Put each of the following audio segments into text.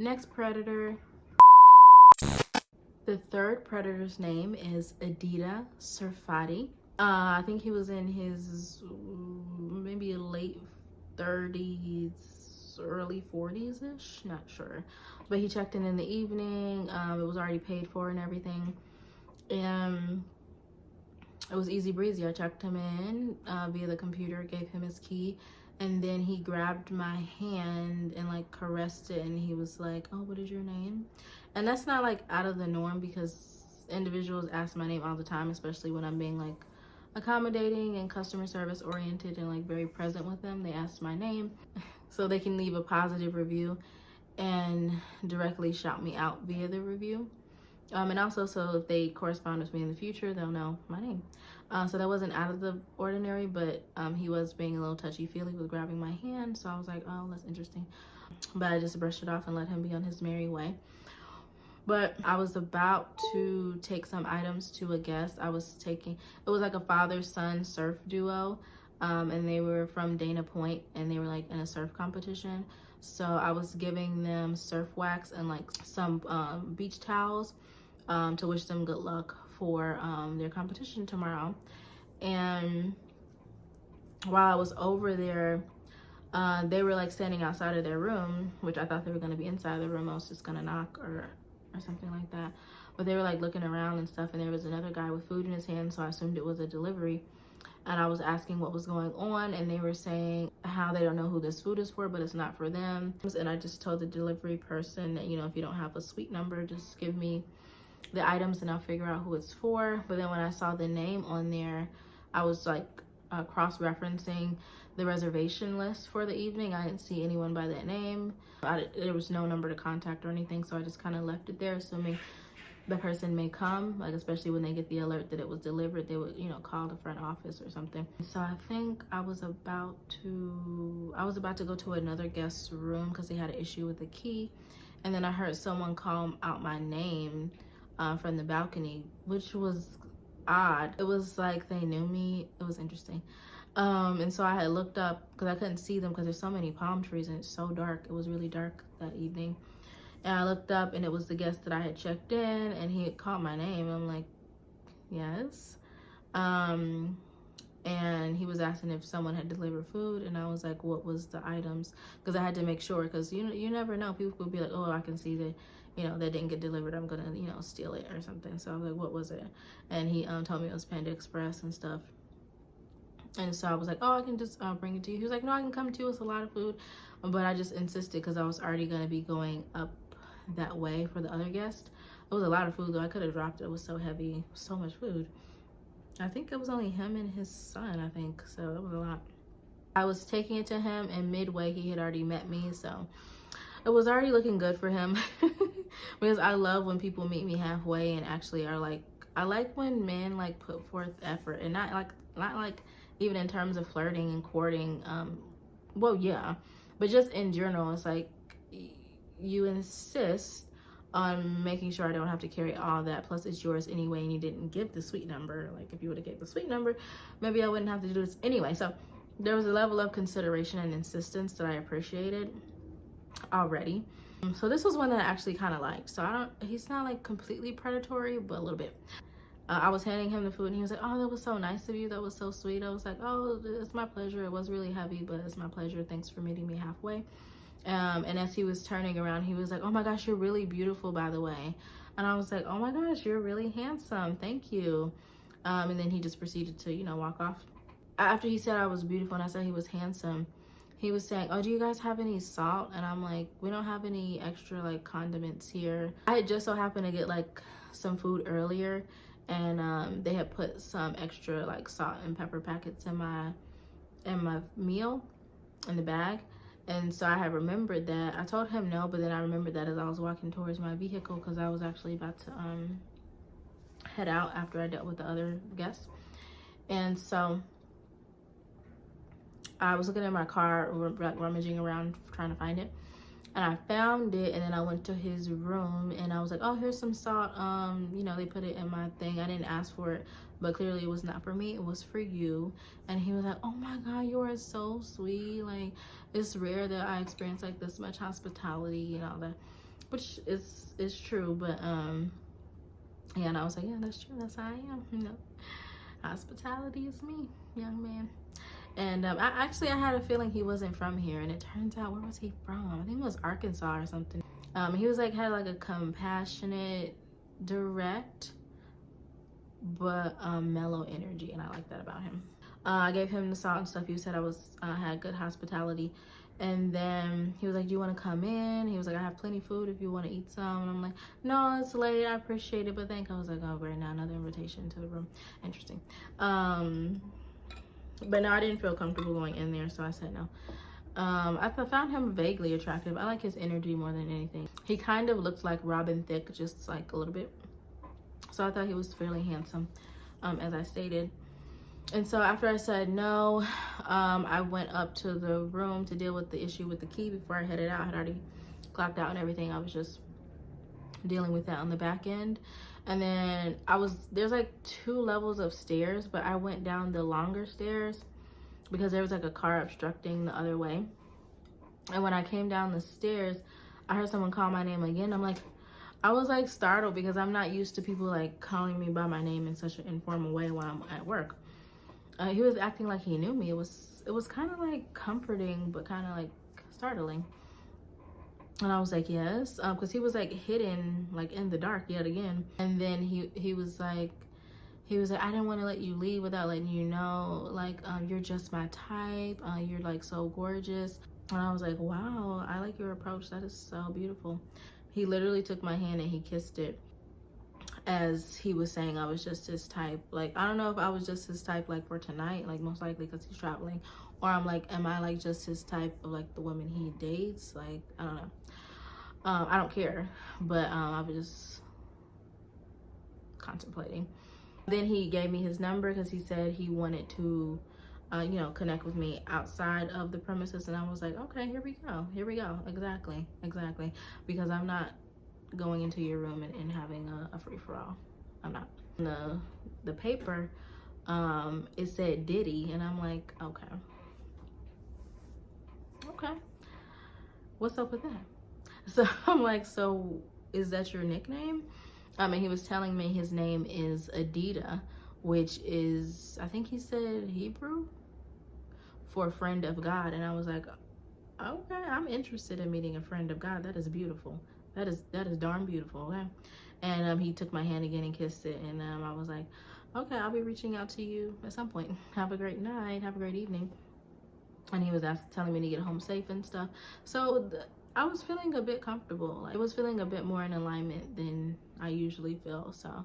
Next predator. The third predator's name is Adida Surfati. I think he was in his maybe late 30s, early 40s-ish, not sure. But he checked in the evening. It was already paid for and everything. And it was easy breezy. I checked him in via the computer, gave him his key, and then he grabbed my hand and like caressed it, and he was like, "Oh, what is your name?" And that's not like out of the norm, because individuals ask my name all the time, especially when I'm being like accommodating and customer service oriented and like very present with them. They ask my name so they can leave a positive review and directly shout me out via the review. And also, so if they correspond with me in the future, they'll know my name. So that wasn't out of the ordinary, but he was being a little touchy-feely with grabbing my hand. So I was like, oh, that's interesting. But I just brushed it off and let him be on his merry way. But I was about to take some items to a guest. It was like a father-son surf duo. And they were from Dana Point, and they were like in a surf competition. So I was giving them surf wax and like some beach towels to wish them good luck for their competition tomorrow. And while I was over there, they were like standing outside of their room, which I thought they were going to be inside the room. I was just going to knock or something like that. But they were like looking around and stuff, and there was another guy with food in his hand, so I assumed it was a delivery. And I was asking what was going on, and they were saying how they don't know who this food is for, but it's not for them. And I just told the delivery person that, you know, if you don't have a suite number, just give me the items and I'll figure out who it's for. But then when I saw the name on there, I was like cross-referencing the reservation list for the evening. I didn't see anyone by that name. There was no number to contact or anything, so I just kind of left it there, assuming the person may come, like especially when they get the alert that it was delivered, they would, you know, call the front office or something. So I think I was about to go to another guest's room because they had an issue with the key, and then I heard someone call out my name from the balcony, which was odd. It was like they knew me. It was interesting. And so I had looked up because I couldn't see them because there's so many palm trees and it's so dark. It was really dark that evening. And I looked up, and it was the guest that I had checked in, and he had called my name. I'm like, yes. And he was asking if someone had delivered food, and I was like, what was the items? Because I had to make sure, because you never know. People could be like, oh, I can see that, you know, that didn't get delivered. I'm gonna, you know, steal it or something. So I was like, what was it? And he told me it was Panda Express and stuff. And so I was like, oh, I can just bring it to you. He was like, no, I can come to you. It's a lot of food. But I just insisted because I was already going to be going up that way for the other guest. It was a lot of food, though. I could have dropped it. It was so heavy. So much food. I think it was only him and his son, I think. So it was a lot. I was taking it to him, and midway, he had already met me. So it was already looking good for him. Because I love when people meet me halfway and actually are like, I like when men like put forth effort, and not like even in terms of flirting and courting. Well, yeah, but just in general, it's like you insist on making sure I don't have to carry all that, plus it's yours anyway, and you didn't give the suite number. Like if you would have gave the suite number, maybe I wouldn't have to do this anyway. So there was a level of consideration and insistence that I appreciated already. So this was one that I actually kind of liked. So he's not like completely predatory, but a little bit. I was handing him the food, and he was like, oh, that was so nice of you. That was so sweet. I was like, oh, it's my pleasure. It was really heavy, but it's my pleasure. Thanks for meeting me halfway. And as he was turning around, he was like, oh my gosh, you're really beautiful, by the way. And I was like, oh my gosh, you're really handsome. Thank you. And then he just proceeded to, you know, walk off. After he said I was beautiful and I said he was handsome, he was saying, oh, do you guys have any salt? And I'm like, we don't have any extra like condiments here. I had just so happened to get like some food earlier, and they had put some extra like salt and pepper packets in my meal in the bag. And so I had remembered that. I told him no, but then I remembered that as I was walking towards my vehicle, because I was actually about to head out after I dealt with the other guests. And so I was looking at my car, rummaging around trying to find it, And I found it, and then I went to his room, and I was like, oh, here's some salt. You know, they put it in my thing. I didn't ask for it, but clearly it was not for me. It was for you. And he was like, oh my God, you are so sweet. Like, it's rare that I experience like this much hospitality and all that, which is true. But yeah, and I was like, yeah, that's true. That's how I am. You know, hospitality is me, young man. And I had a feeling he wasn't from here, and it turns out, where was he from? I think it was Arkansas or something. He was like, had like a compassionate, direct, but mellow energy, and I like that about him. I gave him the salt and stuff. He said I was had good hospitality. And then he was like, do you want to come in? He was like, I have plenty of food if you want to eat some. And I'm like, no, it's late, I appreciate it, but thank. I was like, oh great, now another invitation to the room. Interesting. But no, I didn't feel comfortable going in there, so I said no. I found him vaguely attractive. I like his energy more than anything. He kind of looked like Robin Thicke, just like a little bit. So I thought he was fairly handsome, as I stated. And so after I said no, I went up to the room to deal with the issue with the key before I headed out. I had already clocked out and everything. I was just dealing with that on the back end. And then there's like 2 levels of stairs, but I went down the longer stairs because there was like a car obstructing the other way. And when I came down the stairs, I heard someone call my name again. I was like startled because I'm not used to people like calling me by my name in such an informal way while I'm at work. He was acting like he knew me. It was kind of like comforting, but kind of like startling. And I was like, yes, because he was like hidden like in the dark yet again. And then he was like, I didn't want to let you leave without letting you know, like, you're just my type. You're like so gorgeous. And I was like, wow, I like your approach. That is so beautiful. He literally took my hand and he kissed it, as he was saying I was just his type. Like, I don't know if I was just his type like for tonight, like most likely because he's traveling, or I'm like, am I like just his type of like the women he dates? Like, I don't know. I don't care, but I was just contemplating. Then he gave me his number because he said he wanted to you know, connect with me outside of the premises, and I was like, okay, here we go, exactly, because I'm not going into your room and having a free-for-all. I'm not. The paper, it said Diddy, and I'm like, okay, what's up with that? So I'm like, so is that your nickname? And he was telling me his name is Adida, which is, I think he said Hebrew for a friend of God. And I was like, okay, I'm interested in meeting a friend of God. That is beautiful. That is darn beautiful. Okay. And he took my hand again and kissed it, and I was like, okay, I'll be reaching out to you at some point. Have a great night, have a great evening. And he was telling me to get home safe and stuff. So I was feeling a bit comfortable. Like, I was feeling a bit more in alignment than I usually feel. So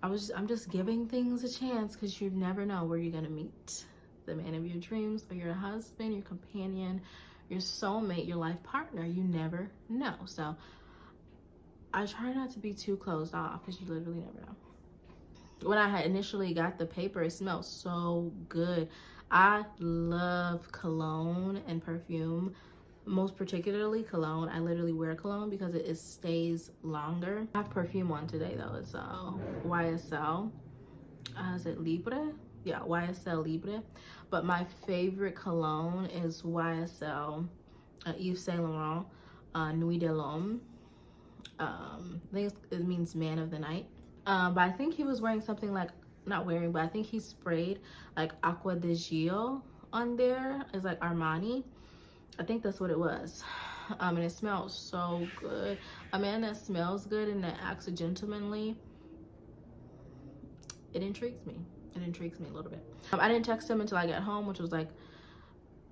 I'm just giving things a chance, because you never know where you're gonna meet the man of your dreams, or your husband, your companion, your soulmate, your life partner. You never know. So I try not to be too closed off, because you literally never know. When I had initially got the paper, it smelled so good. I love cologne and perfume, most particularly cologne. I literally wear cologne because it stays longer. I have perfume on today though. It's YSL. Is it Libre? Yeah, YSL Libre. But my favorite cologne is YSL Yves Saint Laurent Nuit de l'Homme. I think it means man of the night. But I think he was wearing something like, not wearing, but I think he sprayed like Acqua di Gio on there. It's like Armani. I think that's what it was. And it smells so good. A man that smells good and that acts gentlemanly, it intrigues me. It intrigues me a little bit. I didn't text him until I got home, which was like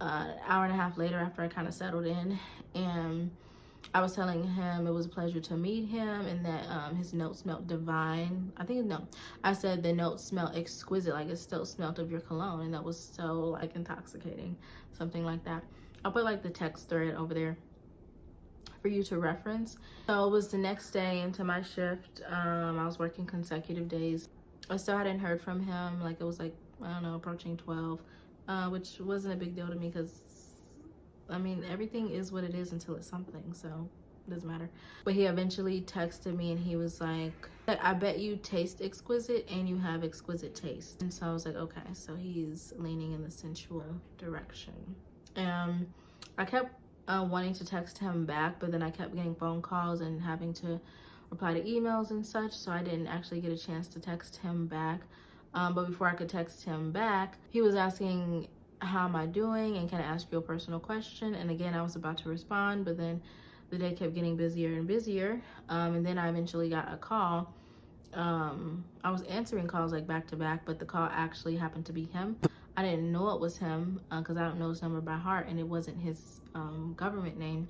an hour and a half later, after I kind of settled in. And I was telling him it was a pleasure to meet him, and that his note smelled divine. I said the note smelled exquisite, like it still smelled of your cologne, and that was so like intoxicating, something like that. I'll put like the text thread over there for you to reference. So it was the next day into my shift. I was working consecutive days. I still hadn't heard from him. Like, it was like, I don't know, approaching 12, which wasn't a big deal to me, because I mean, everything is what it is until it's something, so it doesn't matter. But he eventually texted me and he was like, I bet you taste exquisite and you have exquisite taste. And so I was like, okay, so he's leaning in the sensual direction. I kept wanting to text him back, but then I kept getting phone calls and having to reply to emails and such, so I didn't actually get a chance to text him back. But before I could text him back, he was asking, how am I doing, and can I ask you a personal question? And again, I was about to respond, but then the day kept getting busier and busier. And then I eventually got a call. I was answering calls like back to back, but the call actually happened to be him. I didn't know it was him because I don't know his number by heart, and it wasn't his government name.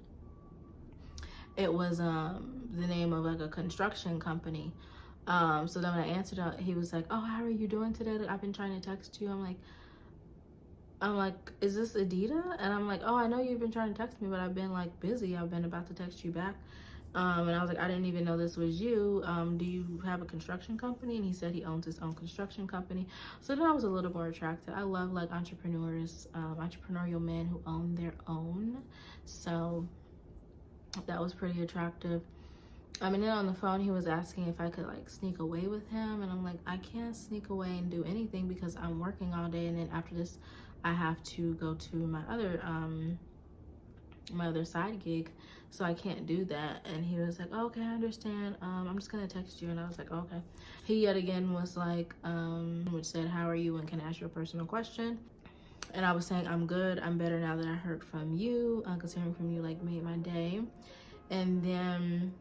It was the name of like a construction company. So then when I answered, he was like, "Oh, how are you doing today? I've been trying to text you." I'm like, is this Adita? And I'm like, oh, I know you've been trying to text me, but I've been like busy. I've been about to text you back. And I was like, I didn't even know this was you. Do you have a construction company? And he said he owns his own construction company. So then I was a little more attracted. I love like entrepreneurs, entrepreneurial men who own their own. So that was pretty attractive. And then on the phone, he was asking if I could like sneak away with him. And I'm like, I can't sneak away and do anything because I'm working all day. And then after this, I have to go to my other side gig, so I can't do that. And he was like, oh, okay, I understand. I'm just gonna text you. And I was like, okay. He yet again was like, which said, how are you, and can I ask you a personal question? And I was saying, I'm good. I'm better now that I heard from you, because hearing from you like made my day. And then,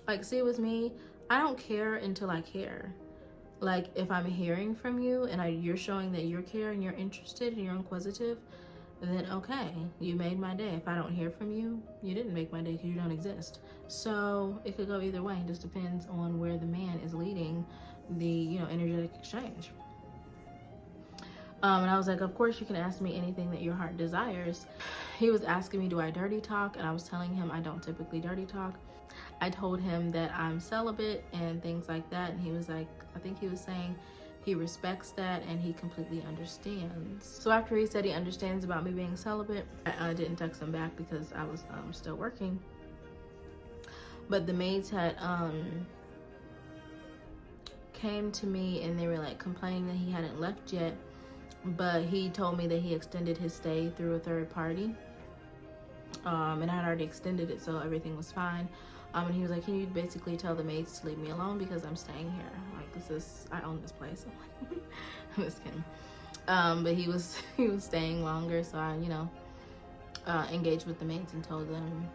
like, see, with me, I don't care until I care. Like, if I'm hearing from you and you're showing that you care and you're interested and you're inquisitive, then okay, you made my day. If I don't hear from you, you didn't make my day because you don't exist. So it could go either way. It just depends on where the man is leading the, energetic exchange. And I was like, of course you can ask me anything that your heart desires. He was asking me, do I dirty talk? And I was telling him I don't typically dirty talk. I told him that I'm celibate and things like that. And he was like, I think he was saying he respects that and he completely understands. So after he said he understands about me being celibate, I didn't text him back because I was still working. But the maids had came to me and they were like complaining that he hadn't left yet. But he told me that he extended his stay through a third party. And I had already extended it, so everything was fine. And he was like, can you basically tell the maids to leave me alone because I'm staying here? Like, I own this place. I'm like, I'm just kidding. But he was staying longer, so I, engaged with the maids and told them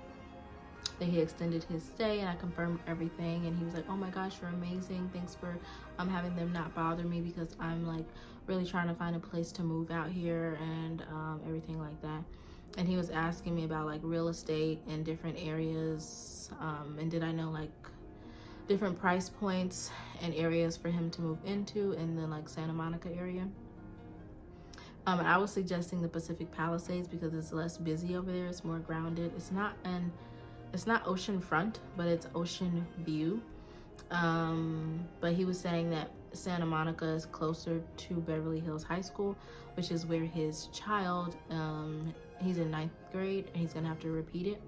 that he extended his stay, and I confirmed everything. And he was like, oh my gosh, you're amazing. Thanks for having them not bother me because I'm like really trying to find a place to move out here and everything like that. And he was asking me about like real estate in different areas, and did I know like different price points and areas for him to move into in the like Santa Monica area. And I was suggesting the Pacific Palisades because it's less busy over there. It's more grounded. It's not ocean front, but it's ocean view. But he was saying that Santa Monica is closer to Beverly Hills High School, which is where his child, he's in 9th grade and he's gonna have to repeat it.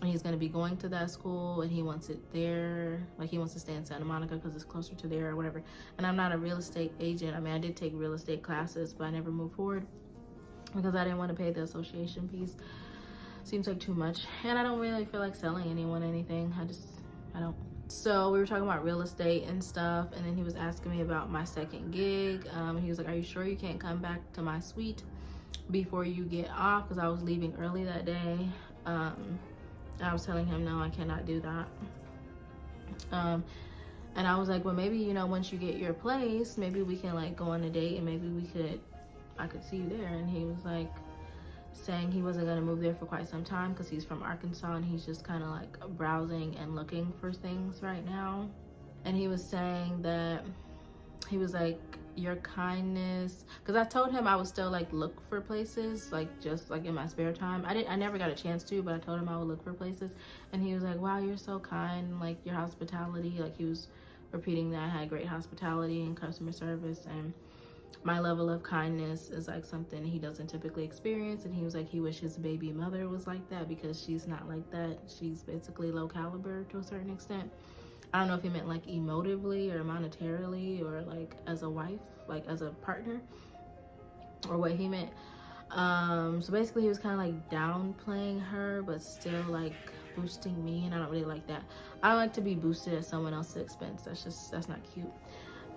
And he's gonna be going to that school and he wants it there. Like, he wants to stay in Santa Monica because it's closer to there or whatever. And I'm not a real estate agent. I mean, I did take real estate classes, but I never moved forward because I didn't want to pay the association fees. Seems like too much. And I don't really feel like selling anyone anything. I don't. So we were talking about real estate and stuff, and then he was asking me about my second gig. He was like, are you sure you can't come back to my suite before you get off? Because I was leaving early that day. I was telling him, no, I cannot do that. And I was like, well, maybe, once you get your place, maybe we can like go on a date and maybe I could see you there. And he was like, saying he wasn't going to move there for quite some time because he's from Arkansas and he's just kind of like browsing and looking for things right now. And he was saying that he was like, your kindness, because I told him I would still like look for places, like just like in my spare time. I never got a chance to, but I told him I would look for places. And he was like, wow, you're so kind, like your hospitality, like he was repeating that I had great hospitality and customer service. And my level of kindness is like something he doesn't typically experience, and he was like he wished his baby mother was like that because she's not like that. She's basically low caliber to a certain extent. I don't know if he meant like emotively or monetarily or like as a wife, like as a partner, or what he meant. So basically he was kind of like downplaying her but still like boosting me, and I don't really like that. I don't like to be boosted at someone else's expense. That's not cute.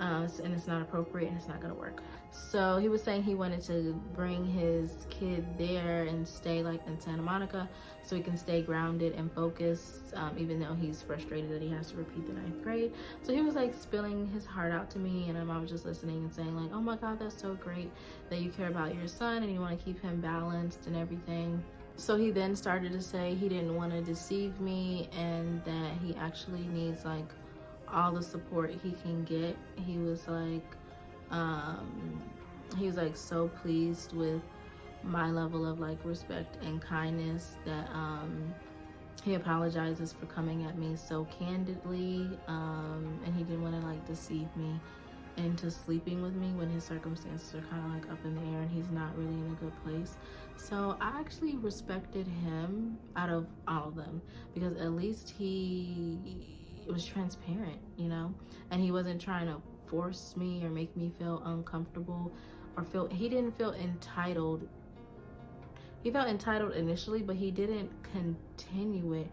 And it's not appropriate, and it's not gonna work. So he was saying he wanted to bring his kid there and stay like in Santa Monica so he can stay grounded and focused, even though he's frustrated that he has to repeat the 9th grade. So he was like spilling his heart out to me, and I was just listening and saying like, oh my God, that's so great that you care about your son and you want to keep him balanced and everything. So he then started to say he didn't want to deceive me and that he actually needs like all the support he can get. He was like so pleased with my level of like respect and kindness that he apologizes for coming at me so candidly, and he didn't want to like deceive me into sleeping with me when his circumstances are kind of like up in the air and he's not really in a good place. So I actually respected him out of all of them because at least he was transparent, you know, and he wasn't trying to force me or make me feel uncomfortable or he didn't feel entitled. He felt entitled initially, but he didn't continue it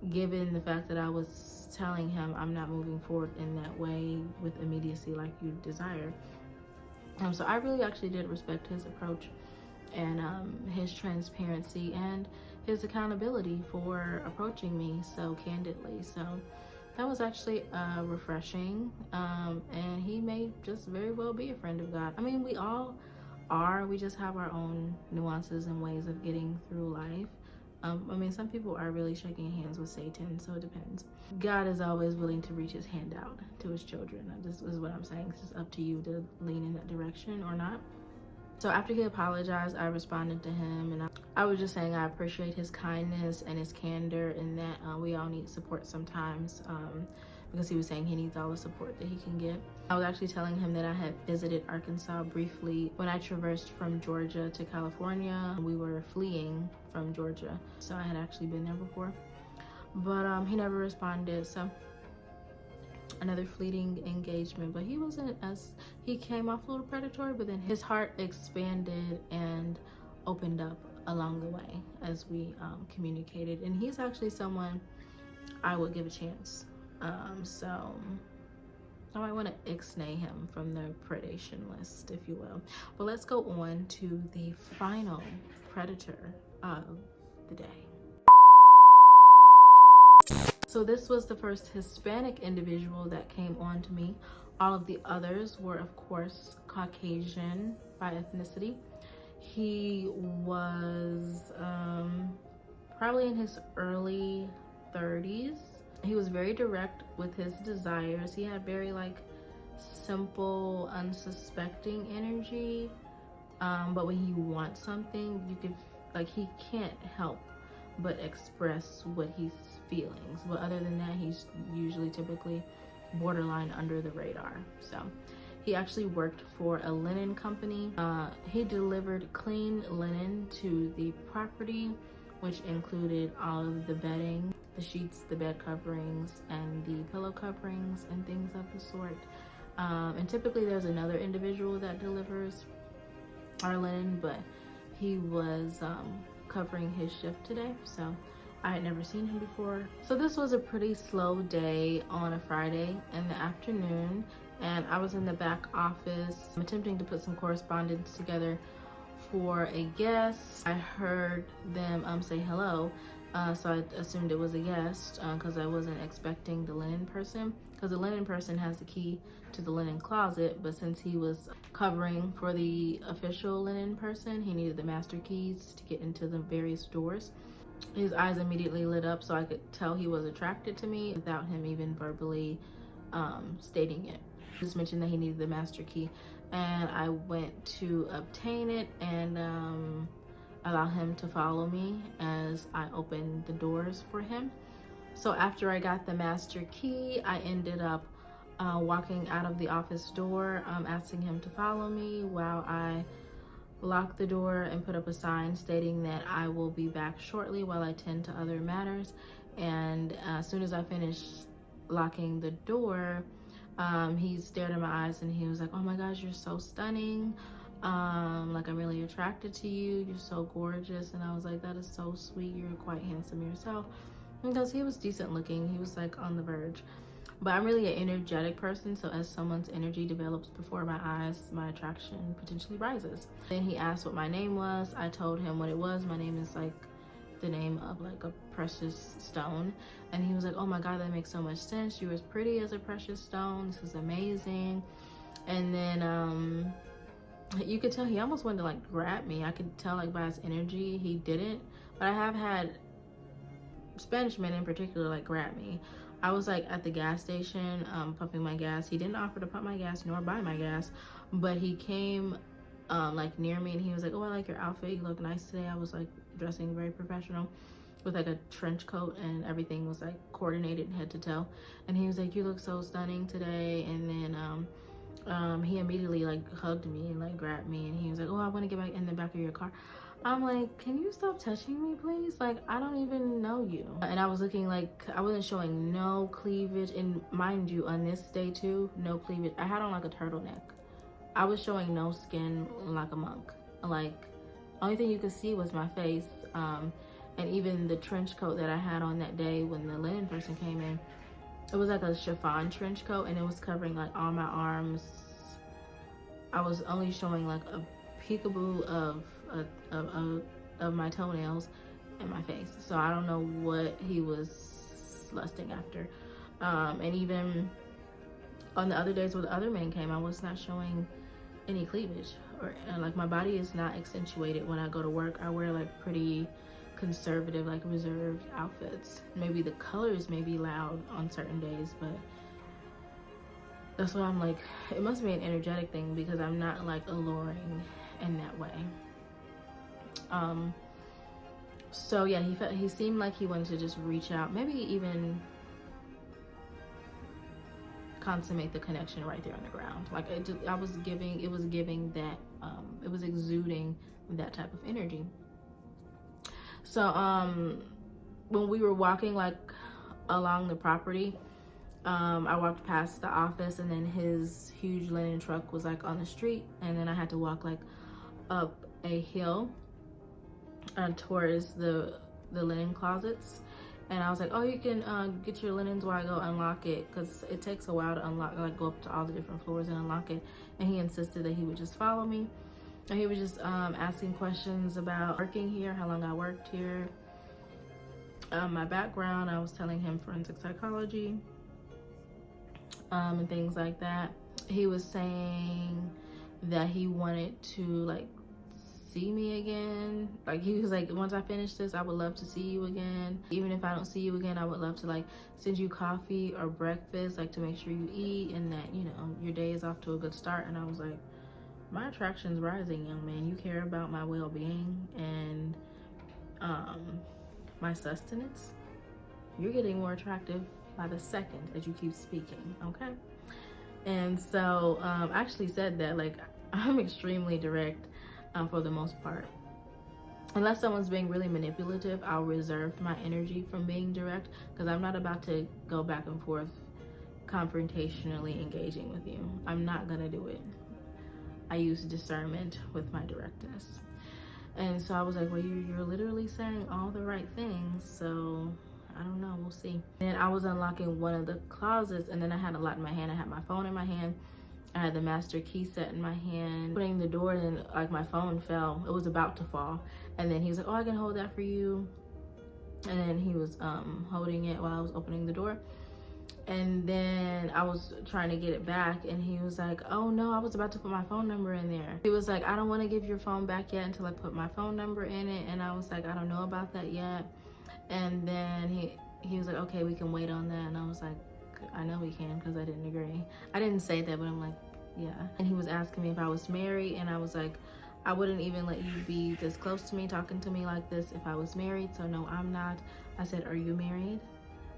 given the fact that I was telling him I'm not moving forward in that way with immediacy like you desire. So I really actually did respect his approach and his transparency and his accountability for approaching me so candidly. So that was actually refreshing, and he may just very well be a friend of God. I mean, we all are. We just have our own nuances and ways of getting through life. I mean, some people are really shaking hands with Satan, so it depends. God is always willing to reach his hand out to his children. This is what I'm saying. It's just up to you to lean in that direction or not. So after he apologized, I responded to him, and I was just saying I appreciate his kindness and his candor, and that we all need support sometimes, because he was saying he needs all the support that he can get. I was actually telling him that I had visited Arkansas briefly when I traversed from Georgia to California. We were fleeing from Georgia, so I had actually been there before, but he never responded. So another fleeting engagement, but he came off a little predatory, but then his heart expanded and opened up along the way as we communicated, and he's actually someone I would give a chance. So I might want to ixnay him from the predation list, if you will. But let's go on to the final predator of the day. So this was the first Hispanic individual that came on to me. All of the others were, of course, Caucasian by ethnicity. He was probably in his early 30s. He was very direct with his desires. He had very like simple, unsuspecting energy. But when he wants something, you could he can't help but express what he's feelings. But other than that, he's usually typically borderline under the radar. So he actually worked for a linen company. He delivered clean linen to the property, which included all of the bedding, the sheets, the bed coverings, and the pillow coverings and things of the sort. And typically there's another individual that delivers our linen, but he was covering his shift today, so I had never seen him before. So this was a pretty slow day on a Friday in the afternoon, and I was in the back office attempting to put some correspondence together for a guest. I heard them say hello, so I assumed it was a guest because I wasn't expecting the linen person, because the linen person has the key to the linen closet, but since he was covering for the official linen person, he needed the master keys to get into the various doors. His eyes immediately lit up, so I could tell he was attracted to me without him even verbally stating it. He just mentioned that he needed the master key, and I went to obtain it and allow him to follow me as I opened the doors for him. So after I got the master key, I ended up walking out of the office door, asking him to follow me while I locked the door and put up a sign stating that I will be back shortly while I tend to other matters. And as soon as I finished locking the door, he stared in my eyes and he was like, "Oh my gosh, you're so stunning. Like, I'm really attracted to you. You're so gorgeous." And I was like, "That is so sweet. You're quite handsome yourself." Because he was decent looking. He was like on the verge. But I'm really an energetic person, so as someone's energy develops before my eyes, my attraction potentially rises. Then he asked what my name was. I told him what it was. My name is like the name of like a precious stone. And he was like, "Oh my God, that makes so much sense. You're as pretty as a precious stone. This is amazing." And then you could tell he almost wanted to like grab me. I could tell like by his energy he didn't. But I have had Spanish men in particular like grab me. I was like at the gas station pumping my gas. He didn't offer to pump my gas nor buy my gas, but he came like near me and he was like, "Oh, I like your outfit. You look nice today." I was like dressing very professional with like a trench coat and everything was like coordinated head to toe. And he was like, "You look so stunning today." And then he immediately like hugged me and like grabbed me and he was like, "Oh, I want to get back in the back of your car." I'm like, "Can you stop touching me, please? Like, I don't even know you." And I was looking like I wasn't showing no cleavage. And mind you, on this day too, no cleavage. I had on like a turtleneck. I was showing no skin like a monk. Like, only thing you could see was my face. And even the trench coat that I had on that day when the linen person came in, it was like a chiffon trench coat and it was covering like all my arms. I was only showing like a peekaboo of my toenails and my face. So I don't know what he was lusting after. And even on the other days where the other men came, I was not showing any cleavage or like my body is not accentuated when I go to work. I wear like pretty conservative, like reserved outfits. Maybe the colors may be loud on certain days, but that's why I'm like, it must be an energetic thing because I'm not like alluring in that way. So yeah, he seemed like he wanted to just reach out, maybe even consummate the connection right there on the ground. Like it was giving that, it was exuding that type of energy. So when we were walking like along the property, I walked past the office and then his huge linen truck was like on the street, and then I had to walk like up a hill towards the linen closets. And I was like, "Oh, you can get your linens while I go unlock it," because it takes a while to unlock, like go up to all the different floors and unlock it. And he insisted that he would just follow me, and he was just asking questions about working here, how long I worked here, my background. I was telling him forensic psychology, and things like that. He was saying that he wanted to like see me again. Like he was like, "Once I finish this, I would love to see you again. Even if I don't see you again, I would love to like send you coffee or breakfast, like to make sure you eat and that, you know, your day is off to a good start." And I was like, my attraction's rising, young man. You care about my well-being and my sustenance. You're getting more attractive by the second as you keep speaking, okay? And so I actually said that like I'm extremely direct for the most part. Unless someone's being really manipulative, I'll reserve my energy from being direct because I'm not about to go back and forth confrontationally engaging with you. I'm not gonna do it. I use discernment with my directness. And so I was like, "Well, you're literally saying all the right things, so I don't know, we'll see." Then I was unlocking one of the closets and then I had a lot in my hand. I had my phone in my hand. I had the master key set in my hand. Putting the door in, like my phone fell. It was about to fall. And then he was like, "Oh, I can hold that for you." And then he was holding it while I was opening the door. And then I was trying to get it back and he was like, "Oh no, I was about to put my phone number in there." He was like, "I don't want to give your phone back yet until I put my phone number in it." And I was like, "I don't know about that yet." And then he was like, "Okay, we can wait on that." And I was like, "I know we can," because I didn't agree. I didn't say that, but I'm like, yeah. And he was asking me if I was married, and I was like, "I wouldn't even let you be this close to me, talking to me like this if I was married, so no, I'm not." I said, "Are you married?"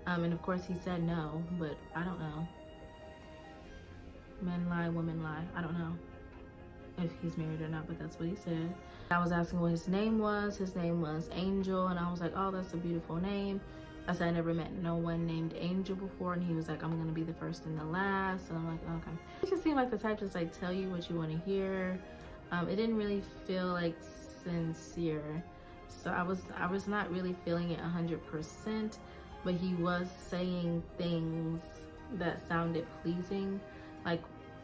And of course he said no, but I don't know. Men lie, women lie. I don't know if he's married or not, but that's what he said. I was asking what his name was. His name was Angel, and I was like, oh, that's a beautiful name. I said I never met no one named Angel before, and he was like, I'm gonna be the first and the last. And I'm like, okay. It just seemed like the type to just like tell you what you want to hear. It didn't really feel like sincere, so I was not really feeling it 100%. But he was saying things that sounded pleasing, like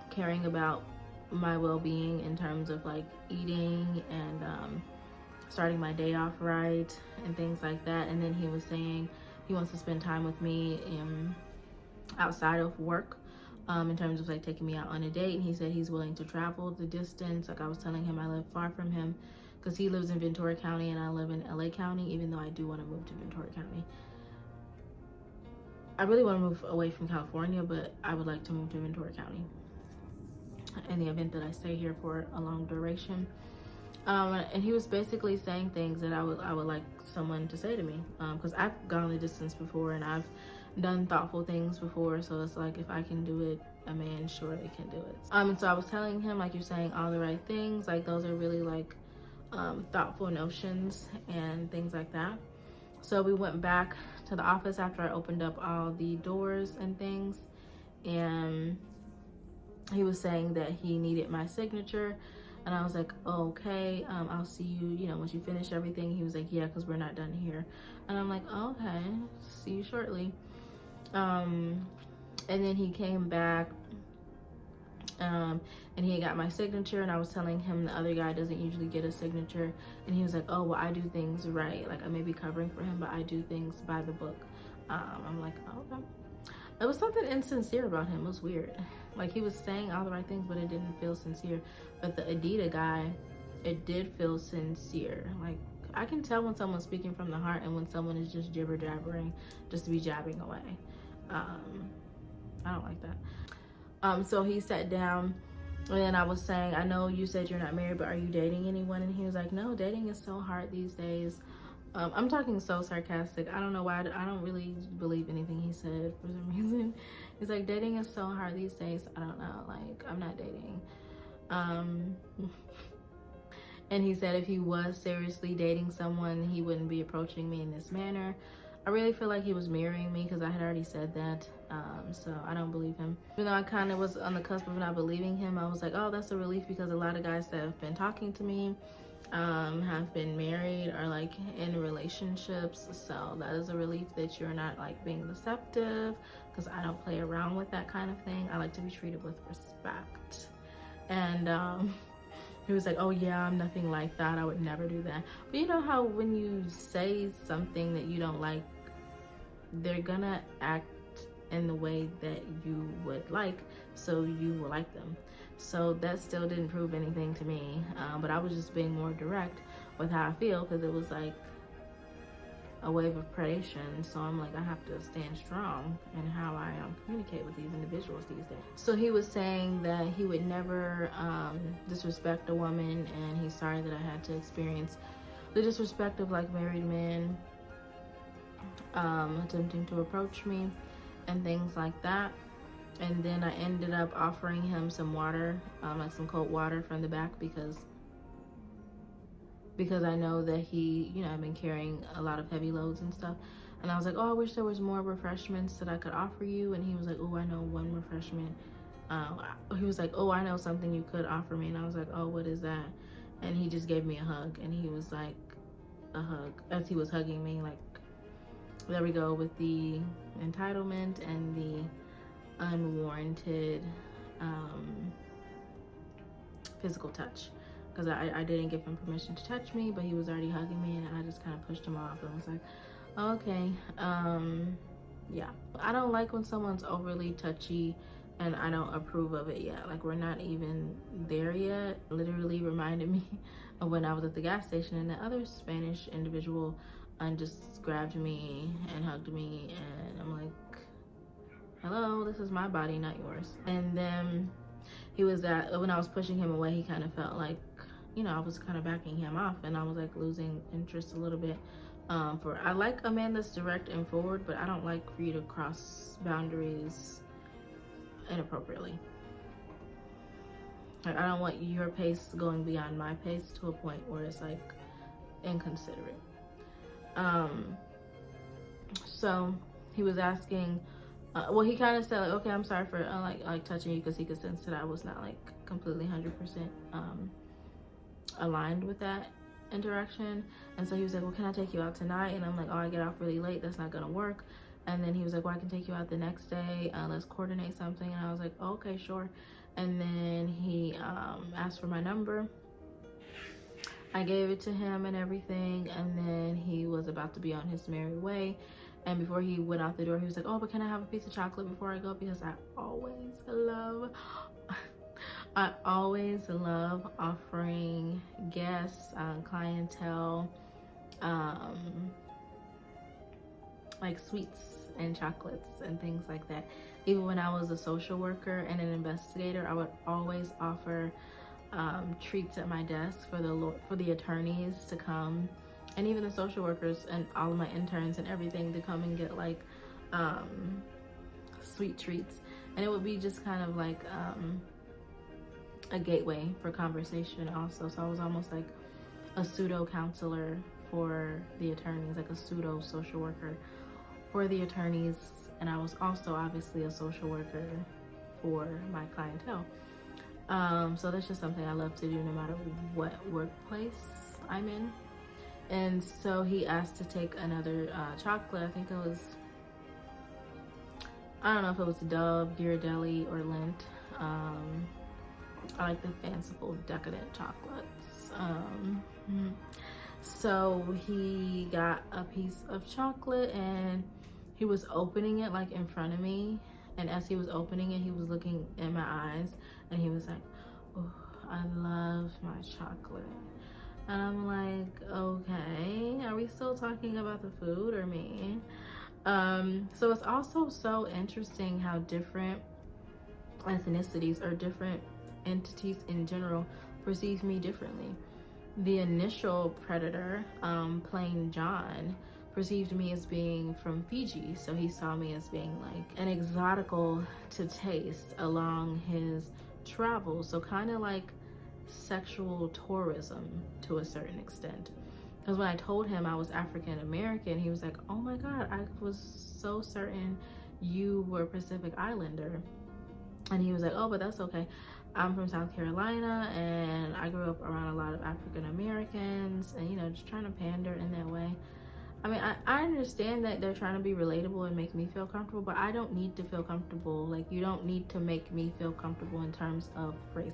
caring about my well-being in terms of like eating and starting my day off right and things like that. And then he was saying he wants to spend time with me outside of work, in terms of like taking me out on a date. And he said he's willing to travel the distance. Like I was telling him I live far from him because he lives in Ventura County and I live in LA County, even though I do want to move to Ventura County. I really want to move away from California, but I would like to move to Ventura County in the event that I stay here for a long duration. And he was basically saying things that I would like someone to say to me, because I've gone the distance before and I've done thoughtful things before, so it's like if I can do it, a man surely can do it. And so I was telling him, like, you're saying all the right things, like those are really like thoughtful notions and things like that. So we went back to the office after I opened up all the doors and things, and he was saying that he needed my signature. And I was like, okay, I'll see you, once you finish everything. He was like, yeah, because we're not done here. And I'm like, okay, see you shortly. And then he came back, and he got my signature, and I was telling him the other guy doesn't usually get a signature. And he was like, oh, well, I do things right. Like, I may be covering for him, but I do things by the book. I'm like, oh, okay. It was something insincere about him. It was weird. Like, he was saying all the right things, but it didn't feel sincere. But the Adidas guy, it did feel sincere. Like, I can tell when someone's speaking from the heart and when someone is just jibber jabbering just to be jabbing away. I don't like that. So he sat down, and then I was saying, I know you said you're not married, but are you dating anyone? And he was like, no, dating is so hard these days. I'm talking so sarcastic. I don't know why. I don't really believe anything he said for some reason. He's like, dating is so hard these days. I don't know. Like, I'm not dating. And he said if he was seriously dating someone, he wouldn't be approaching me in this manner. I really feel like he was marrying me because I had already said that. So I don't believe him. Even though I kind of was on the cusp of not believing him, I was like, oh, that's a relief, because a lot of guys that have been talking to me have been married or like in relationships. So that is a relief that you're not like being deceptive, because I don't play around with that kind of thing. I like to be treated with respect. And he was like, oh yeah, I'm nothing like that. I would never do that. But you know how when you say something that you don't like, they're gonna act in the way that you would like, so you will like them. So that still didn't prove anything to me, but I was just being more direct with how I feel, because it was like a wave of predation. So I'm like, I have to stand strong in how I communicate with these individuals these days. So he was saying that he would never disrespect a woman, and he's sorry that I had to experience the disrespect of like married men attempting to approach me and things like that. And then I ended up offering him some water, like some cold water from the back, because I know that he, I've been carrying a lot of heavy loads and stuff. And I was like, oh, I wish there was more refreshments that I could offer you. And he was like, oh, I know one refreshment. He was like, oh, I know something you could offer me. And I was like, oh, what is that? And he just gave me a hug. And he was like, a hug, as he was hugging me, like, there we go with the entitlement and the unwarranted physical touch. Because I didn't give him permission to touch me, but he was already hugging me, and I just kind of pushed him off and was like, okay, yeah. I don't like when someone's overly touchy, and I don't approve of it yet. Like, we're not even there yet. Literally reminded me of when I was at the gas station, and the other Spanish individual just grabbed me and hugged me, and I'm like, hello, this is my body, not yours. And then he was when I was pushing him away, he kind of felt like, I was kind of backing him off, and I was like losing interest a little bit. I like a man that's direct and forward, but I don't like for you to cross boundaries inappropriately. Like, I don't want your pace going beyond my pace to a point where it's like inconsiderate. So he was asking, well, he kind of said like, okay, I'm sorry for like touching you, because he could sense that I was not like completely 100% aligned with that interaction. And so he was like, well, can I take you out tonight? And I'm like, oh, I get off really late, that's not gonna work. And then he was like, well, I can take you out the next day, let's coordinate something. And I was like, oh, okay, sure. And then he asked for my number. I gave it to him and everything, and then he was about to be on his merry way. And before he went out the door, he was like, oh, but can I have a piece of chocolate before I go? Because I always love offering guests, clientele, like sweets and chocolates and things like that. Even when I was a social worker and an investigator, I would always offer treats at my desk for the attorneys to come, and even the social workers and all of my interns and everything to come and get like sweet treats. And it would be just kind of like a gateway for conversation also. So I was almost like a pseudo counselor for the attorneys, like a pseudo social worker for the attorneys. And I was also obviously a social worker for my clientele. So that's just something I love to do no matter what workplace I'm in. And so he asked to take another chocolate. I think it was, I don't know if it was Dove, Ghirardelli, or Lindt. I like the fanciful, decadent chocolates. So he got a piece of chocolate and he was opening it like in front of me. And as he was opening it, he was looking in my eyes and he was like, oh, I love my chocolate. And I'm like, okay, are we still talking about the food or me? So it's also so interesting how different ethnicities or different entities in general perceive me differently. The initial predator, Plain John, perceived me as being from Fiji, so he saw me as being like an exotical to taste along his travels, so kind of like sexual tourism to a certain extent. Because when I told him I was African American, he was like, oh my god, I was so certain you were Pacific Islander. And he was like, oh, but that's okay, I'm from South Carolina and I grew up around a lot of African Americans, and you know, just trying to pander in that way. I mean, I understand that they're trying to be relatable and make me feel comfortable, but I don't need to feel comfortable. Like, you don't need to make me feel comfortable in terms of race.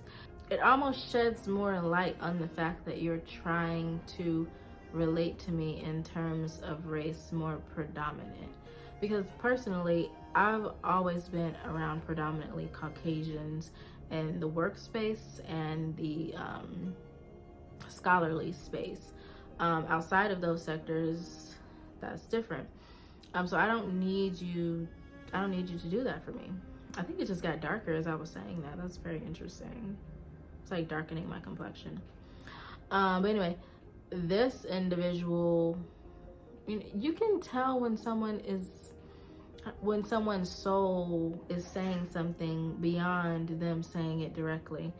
It almost sheds more light on the fact that you're trying to relate to me in terms of race more predominant. Because personally, I've always been around predominantly Caucasians in the workspace and the scholarly space. Outside of those sectors, that's different. So I don't need you to do that for me. I think it just got darker as I was saying that. That's very interesting. It's like darkening my complexion. But anyway, this individual, you can tell when someone's soul is saying something beyond them saying it directly.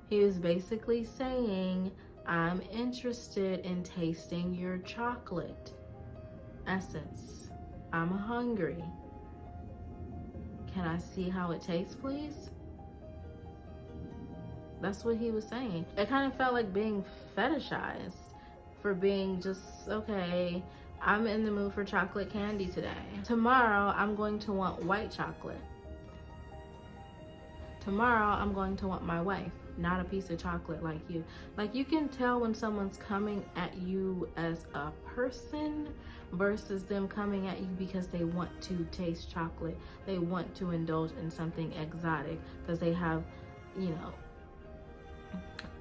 He was basically saying, I'm interested in tasting your chocolate. Essence, I'm hungry. Can I see how it tastes, please? That's what he was saying. It kind of felt like being fetishized for being just, okay, I'm in the mood for chocolate candy today. Tomorrow, I'm going to want white chocolate. Tomorrow, I'm going to want my wife, not a piece of chocolate like you. Like, you can tell when someone's coming at you as a person versus them coming at you because they want to taste chocolate. They want to indulge in something exotic because they have,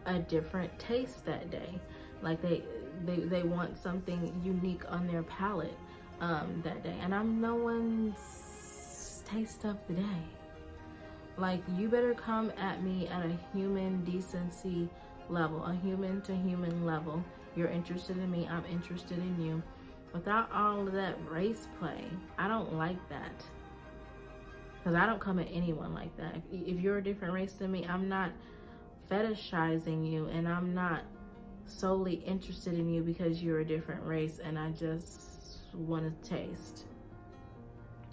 a different taste that day. Like they want something unique on their palate that day. And I'm no one's taste of the day. Like, you better come at me at a human decency level, a human to human level. You're interested in me, I'm interested in you. Without all of that race play, I don't like that. Because I don't come at anyone like that. If you're a different race than me, I'm not fetishizing you, and I'm not solely interested in you because you're a different race and I just want to taste.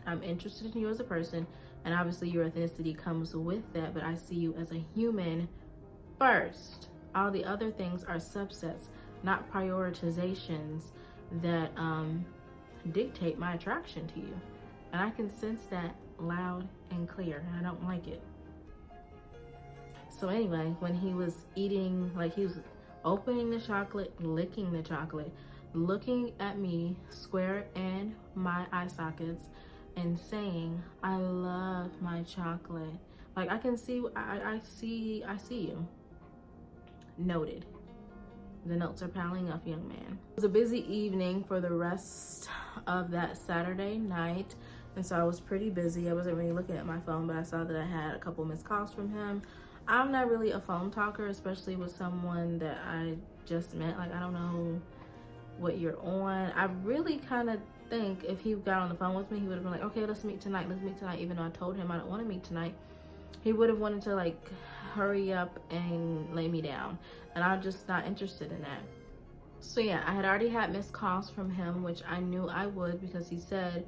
I'm interested in you as a person, and obviously your ethnicity comes with that, but I see you as a human first. All the other things are subsets, not prioritizations that dictate my attraction to you. And I can sense that loud and clear, and I don't like it. So anyway, when he was eating, like he was opening the chocolate, licking the chocolate, looking at me square in my eye sockets and saying, I love my chocolate. Like I can see, I see you. Noted. The notes are piling up, young man. It was a busy evening for the rest of that Saturday night. And so I was pretty busy. I wasn't really looking at my phone, but I saw that I had a couple missed calls from him. I'm not really a phone talker, especially with someone that I just met. Like, I don't know what you're on. I really kind of think if he got on the phone with me, he would have been like, okay, let's meet tonight. Even though I told him I don't want to meet tonight. He would have wanted to like hurry up and lay me down. And I'm just not interested in that. So yeah, I had already had missed calls from him, which I knew I would because he said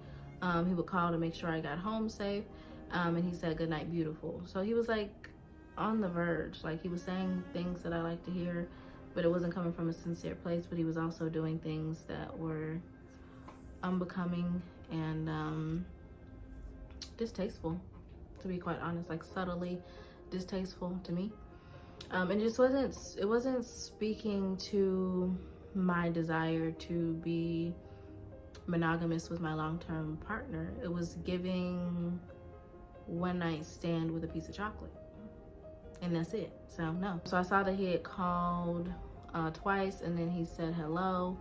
he would call to make sure I got home safe. And he said, good night, beautiful. So he was like on the verge. Like he was saying things that I like to hear, but it wasn't coming from a sincere place. But he was also doing things that were unbecoming and distasteful, to be quite honest, like subtly distasteful to me. And it wasn't speaking to my desire to be monogamous with my long-term partner. It was giving one night stand with a piece of chocolate, and that's it. So no. So I saw that he had called twice, and then he said hello,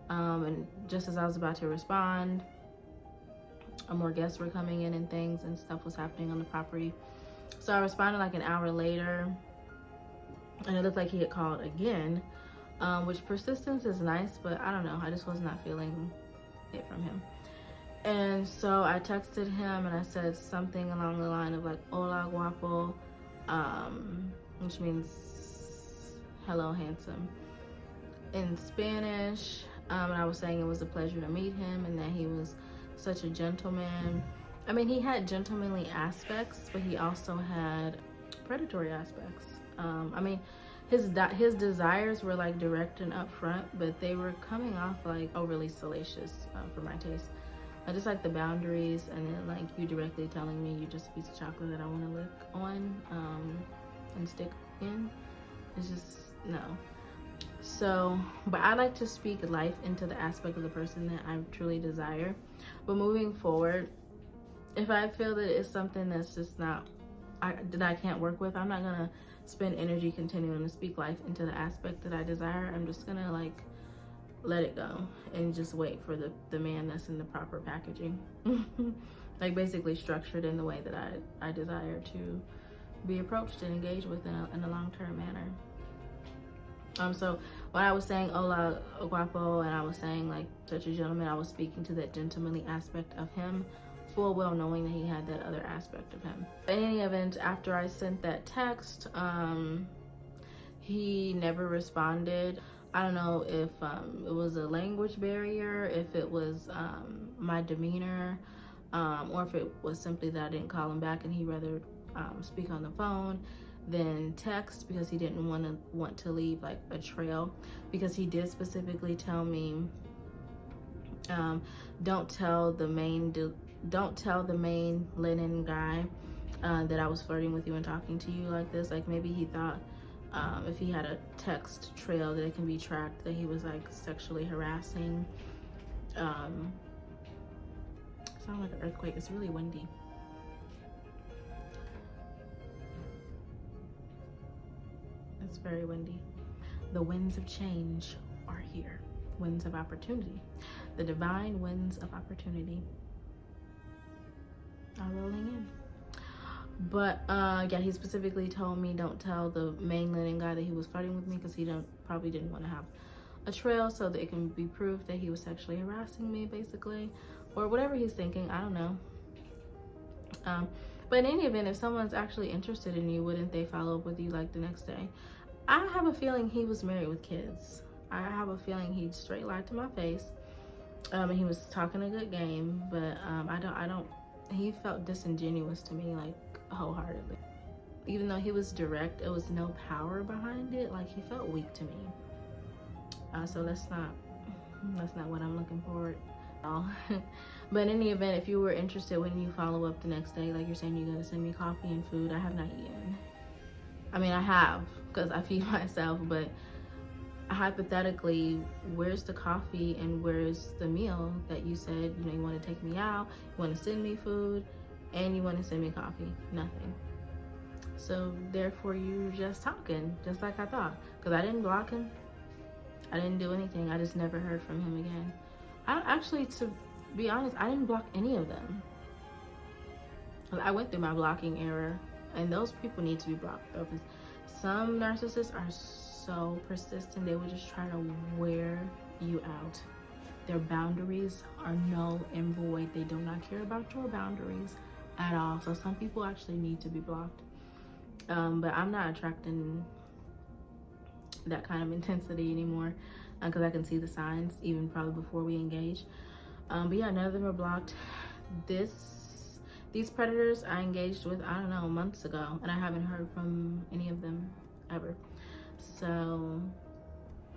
and just as I was about to respond, more guests were coming in and things and stuff was happening on the property. So I responded like an hour later, and it looked like he had called again, which persistence is nice, but I don't know, I just was not feeling it from him. And so I texted him and I said something along the line of like, hola guapo, which means hello handsome in Spanish. And I was saying it was a pleasure to meet him and that he was such a gentleman. I mean, he had gentlemanly aspects, but he also had predatory aspects. I mean, his desires were like direct and upfront, but they were coming off like overly salacious for my taste. I just like the boundaries, and then like you directly telling me you're just a piece of chocolate that I want to lick on and stick in. It's just no. So, but I like to speak life into the aspect of the person that I truly desire. But moving forward, if I feel that it's something that's just not, that I can't work with, I'm not gonna spend energy continuing to speak life into the aspect that I desire. I'm just gonna like let it go and just wait for the man that's in the proper packaging. Like basically structured in the way that I desire to be approached and engaged with in a long-term manner. So when I was saying hola guapo and I was saying like such a gentleman, I was speaking to that gentlemanly aspect of him, full well knowing that he had that other aspect of him. In any event, after I sent that text, he never responded. I don't know if it was a language barrier, if it was my demeanor, or if it was simply that I didn't call him back and he rather speak on the phone than text, because he didn't want to leave like a trail, because he did specifically tell me don't tell the main linen guy that I was flirting with you and talking to you like this. Like maybe he thought if he had a text trail that it can be tracked, that he was like sexually harassing. Sound like an earthquake. It's really windy. It's very windy. The winds of change are here. Winds of opportunity. The divine winds of opportunity are rolling in. But yeah, he specifically told me don't tell the main linen guy that he was flirting with me, because he probably didn't want to have a trail so that it can be proved that he was sexually harassing me, basically, or whatever he's thinking. I don't know. But in any event, if someone's actually interested in you, wouldn't they follow up with you like the next day? I have a feeling he was married with kids. I have a feeling he straight lied to my face. And he was talking a good game, but he felt disingenuous to me, like, wholeheartedly. Even though he was direct, it was no power behind it. Like, he felt weak to me. So that's not what I'm looking for at all. But in any event, if you were interested, when you follow up the next day, like you're saying you're gonna send me coffee and food, I have not eaten. I mean, I have, because I feed myself, but hypothetically, where's the coffee and where's the meal that you said, you know, you want to take me out, you want to send me food, and you want to send me coffee? Nothing. So therefore, you're just talking, just like I thought. Because I didn't block him. I didn't do anything. I just never heard from him again. To be honest, I didn't block any of them. I went through my blocking era, and those people need to be blocked though, because some narcissists are so persistent. They will just try to wear you out. Their boundaries are null and void. They do not care about your boundaries at all. So some people actually need to be blocked. But I'm not attracting that kind of intensity anymore, because I can see the signs even probably before we engage. But yeah, none of them are blocked. These predators I engaged with, I don't know, months ago, and I haven't heard from any of them ever. So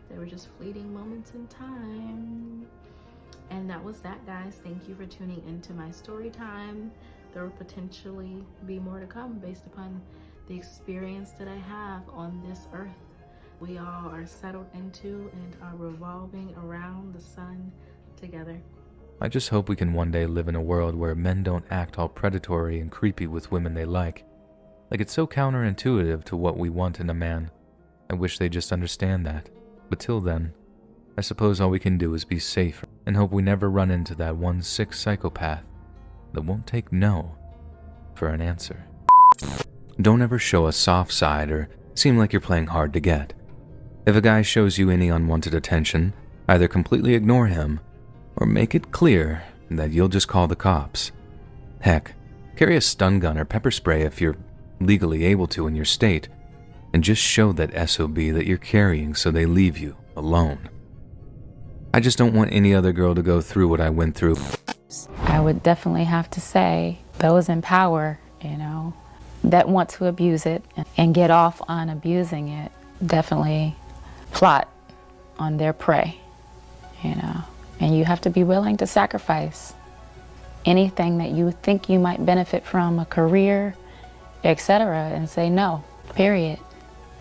they were just fleeting moments in time. And that was that, guys. Thank you for tuning into my story time. There will potentially be more to come based upon the experience that I have on this earth. We all are settled into and are revolving around the sun together. I just hope we can one day live in a world where men don't act all predatory and creepy with women they like. Like, it's so counterintuitive to what we want in a man. I wish they just understand that. But till then, I suppose all we can do is be safe and hope we never run into that one sick psychopath that won't take no for an answer. Don't ever show a soft side or seem like you're playing hard to get. If a guy shows you any unwanted attention, either completely ignore him or make it clear that you'll just call the cops. Heck, carry a stun gun or pepper spray if you're legally able to in your state, and just show that SOB that you're carrying so they leave you alone. I just don't want any other girl to go through what I went through. I would definitely have to say those in power, that want to abuse it and get off on abusing it, definitely plot on their prey, and you have to be willing to sacrifice anything that you think you might benefit from, a career, etc., and say no, period,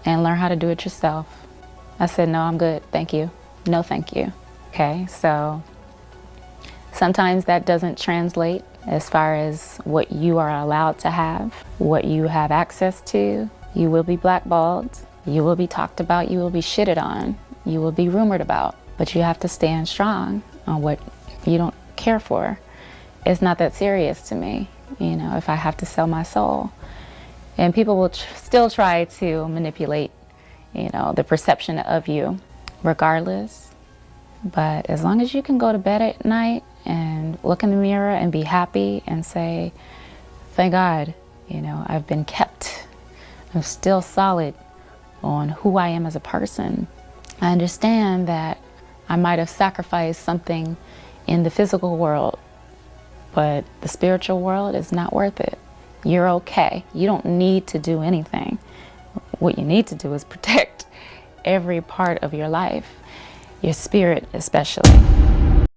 and learn how to do it yourself. I said, no, I'm good, thank you. No, thank you. Okay, so sometimes that doesn't translate as far as what you are allowed to have, what you have access to. You will be blackballed, you will be talked about, you will be shitted on, you will be rumored about, but you have to stand strong on what you don't care for. It's not that serious to me, if I have to sell my soul. And people will still try to manipulate, the perception of you regardless. But as long as you can go to bed at night and look in the mirror and be happy and say, thank God, I've been kept. I'm still solid on who I am as a person. I understand that I might have sacrificed something in the physical world, but the spiritual world is not worth it. You're okay. You don't need to do anything. What you need to do is protect every part of your life, your spirit especially.